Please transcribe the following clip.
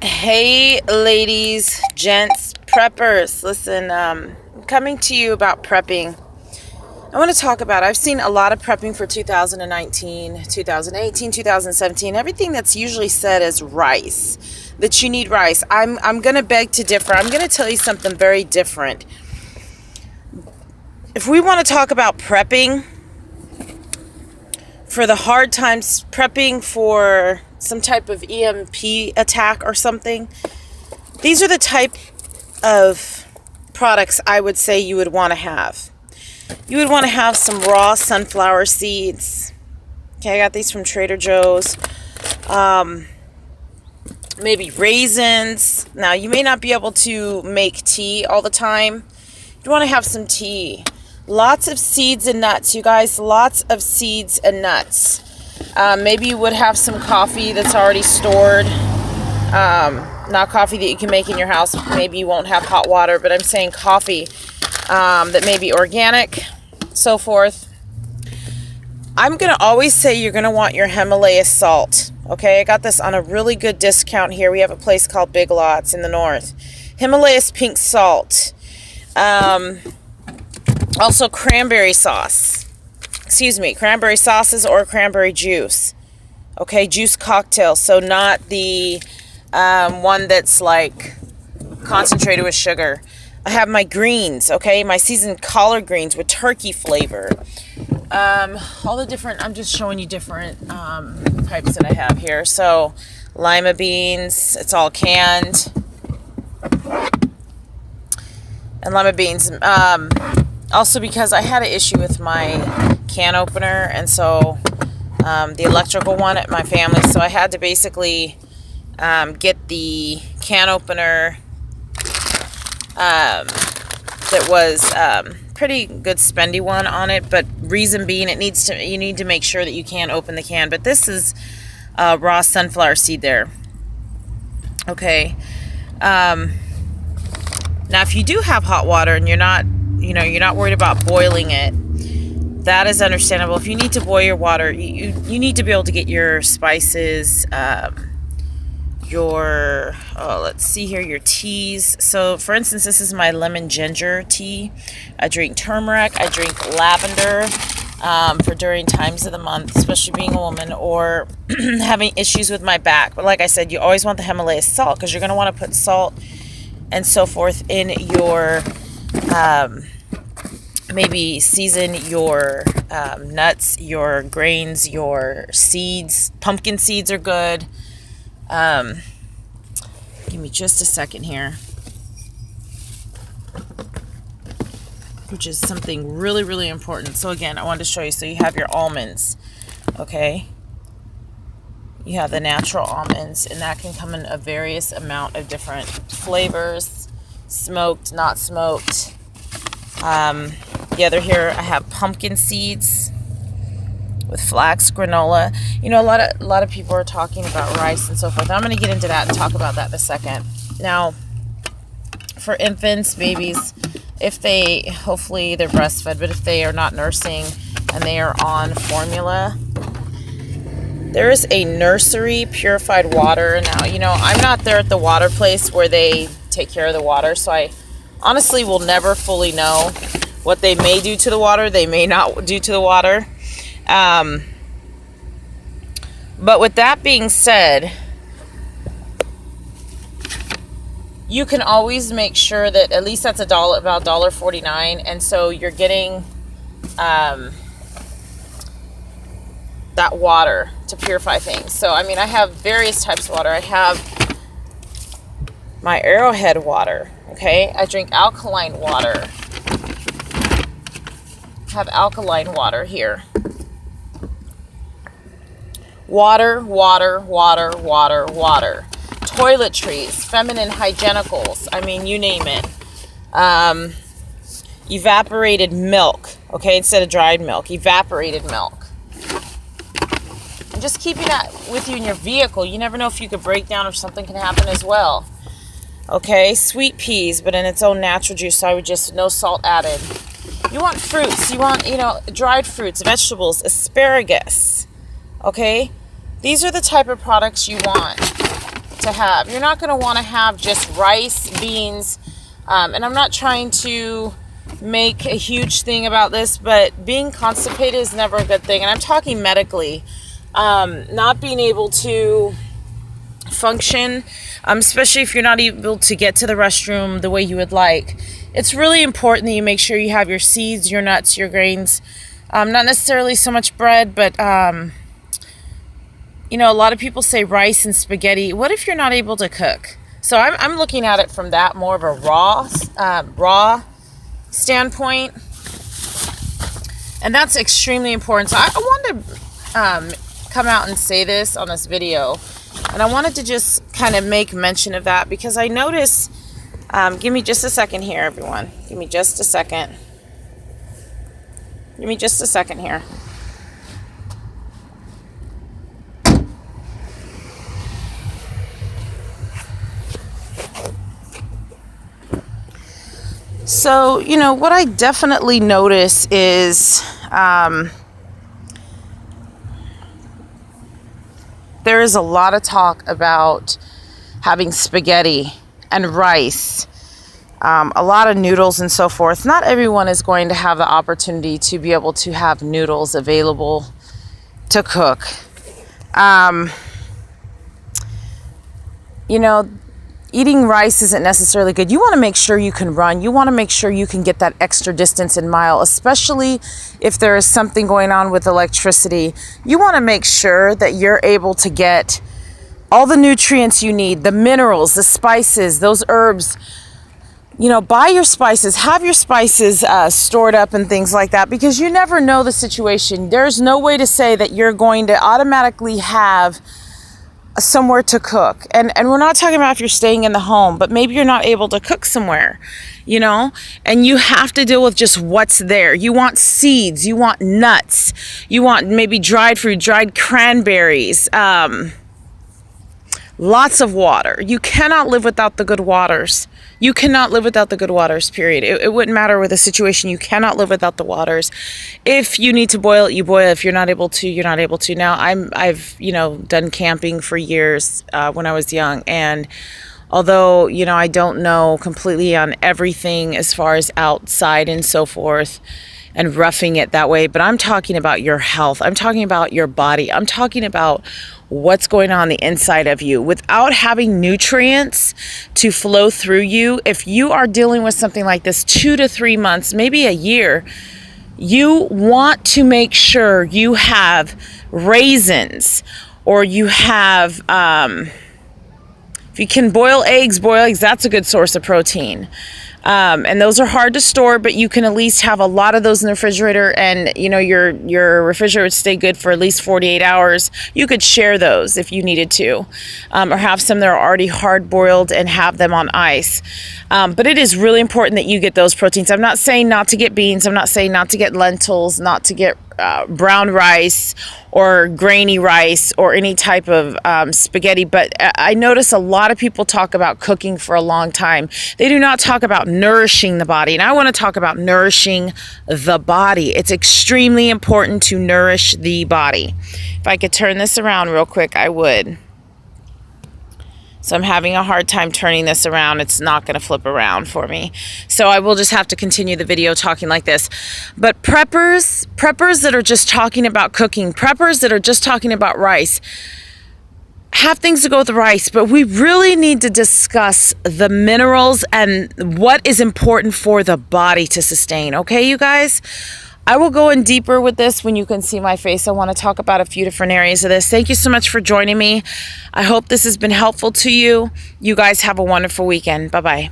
Hey ladies, gents, preppers. Listen, I'm coming to you about prepping. I want to talk about, I've seen a lot of prepping for 2019, 2018, 2017. Everything that's usually said as rice, that you need rice. I'm going to beg to differ. I'm going to tell you something very different. If we want to talk about prepping for the hard times, prepping for some type of EMP attack or something, these are the type of products I would say you would want to have. You would want to have some raw sunflower seeds. Okay, I got these from Trader Joe's. Maybe raisins. Now, you may not be able to make tea all the time. You want to have some tea. Lots of seeds and nuts, you guys. Lots of seeds and nuts. Maybe you would have some coffee that's already stored. Not coffee that you can make in your house. Maybe you won't have hot water, but I'm saying coffee that may be organic, so forth. I'm going to always say you're going to want your Himalaya salt. Okay, I got this on a really good discount here. We have a place called Big Lots in the north. Himalaya's pink salt. Also cranberry sauce. Excuse me, cranberry sauces or cranberry juice. Okay, juice cocktail. So not the one that's like concentrated with sugar. I have my greens, okay, my seasoned collard greens with turkey flavor. All the different, I'm just showing you different types that I have here. So lima beans, it's all canned. And lima beans. Also because I had an issue with my can opener, and so the electrical one at my family, so I had to basically get the can opener that was pretty good spendy one on it, but reason being you need to make sure that you can open the can. But this is raw sunflower seed there. Okay. Now if you do have hot water and you're not worried about boiling it, that is understandable. If you need to boil your water, you need to be able to get your spices, let's see here, your teas. So for instance, this is my lemon ginger tea. I drink turmeric, I drink lavender for during times of the month, especially being a woman, or having issues with my back. But like I said, you always want the Himalaya salt, because you're going to want to put salt and so forth in your maybe season your nuts, your grains, your seeds. Pumpkin seeds are good. Give me just a second here. Which is something really, really important. So again, I wanted to show you. So you have your almonds, okay? You have the natural almonds, and that can come in a various amount of different flavors. Smoked, not smoked. The other here, I have pumpkin seeds with flax, granola. You know, a lot of people are talking about rice and so forth. I'm going to get into that and talk about that in a second. Now, for infants, babies, if they, hopefully they're breastfed, but if they are not nursing and they are on formula, there is a nursery purified water. Now, you know, I'm not there at the water place where they take care of the water, so I honestly will never fully know what they may do to the water, they may not do to the water. But with that being said, you can always make sure that at least that's about $1.49, and so you're getting that water to purify things. So I mean, I have various types of water. I have my Arrowhead water, okay? I drink alkaline water. Have alkaline water here. Water. Toiletries, feminine hygienicals, I mean, you name it. Evaporated milk, okay, instead of dried milk, evaporated milk. And just keeping that with you in your vehicle. You never know if you could break down or something can happen as well. Okay, sweet peas, but in its own natural juice, so I would just, no salt added. You want fruits, you want, dried fruits, vegetables, asparagus, okay? These are the type of products you want to have. You're not going to want to have just rice, beans, and I'm not trying to make a huge thing about this, but being constipated is never a good thing. And I'm talking medically. Not being able to function, especially if you're not able to get to the restroom the way you would like. It's really important that you make sure you have your seeds, your nuts, your grains. Not necessarily so much bread, but you know, a lot of people say rice and spaghetti. What if you're not able to cook? So I'm looking at it from that more of a raw standpoint, and that's extremely important. So I wanted to come out and say this on this video, and I wanted to just kind of make mention of that because I notice. Give me just a second here, everyone. Give me just a second. Give me just a second here. So, you know, what I definitely notice is there is a lot of talk about having spaghetti and rice, a lot of noodles and so forth. Not everyone is going to have the opportunity to be able to have noodles available to cook. You know, eating rice isn't necessarily good. You want to make sure you can run. You want to make sure you can get that extra distance and mile, especially if there is something going on with electricity. You want to make sure that you're able to get all the nutrients you need, the minerals, the spices, those herbs. You know, buy your spices, have your spices stored up and things like that, because you never know the situation. There's no way to say that you're going to automatically have somewhere to cook. And we're not talking about if you're staying in the home, but maybe you're not able to cook somewhere, you know, and you have to deal with just what's there. You want seeds, you want nuts, you want maybe dried fruit, dried cranberries, lots of water. You cannot live without the good waters. You cannot live without the good waters, period. It wouldn't matter with the situation. You cannot live without the waters. If you need to boil it, you boil it. If you're not able to, you're not able to. Now, I've you know, done camping for years when I was young. And although, you know, I don't know completely on everything as far as outside and so forth, and roughing it that way, but I'm talking about your health. I'm talking about your body. I'm talking about what's going on the inside of you. Without having nutrients to flow through you, if you are dealing with something like this 2 to 3 months, maybe a year, you want to make sure you have raisins, or you have, if you can boil eggs, that's a good source of protein. And those are hard to store, but you can at least have a lot of those in the refrigerator, and you know, your refrigerator would stay good for at least 48 hours. You could share those if you needed to, or have some that are already hard boiled and have them on ice. But it is really important that you get those proteins. I'm not saying not to get beans. I'm not saying not to get lentils, not to get brown rice or grainy rice or any type of spaghetti. But I notice a lot of people talk about cooking for a long time. They do not talk about nourishing the body. And I want to talk about nourishing the body. It's extremely important to nourish the body. If I could turn this around real quick, I would. So I'm having a hard time turning this around. It's not going to flip around for me. So I will just have to continue the video talking like this. But preppers that are just talking about cooking, preppers that are just talking about rice, have things to go with the rice, but we really need to discuss the minerals and what is important for the body to sustain. Okay, you guys? I will go in deeper with this when you can see my face. I want to talk about a few different areas of this. Thank you so much for joining me. I hope this has been helpful to you. You guys have a wonderful weekend. Bye-bye.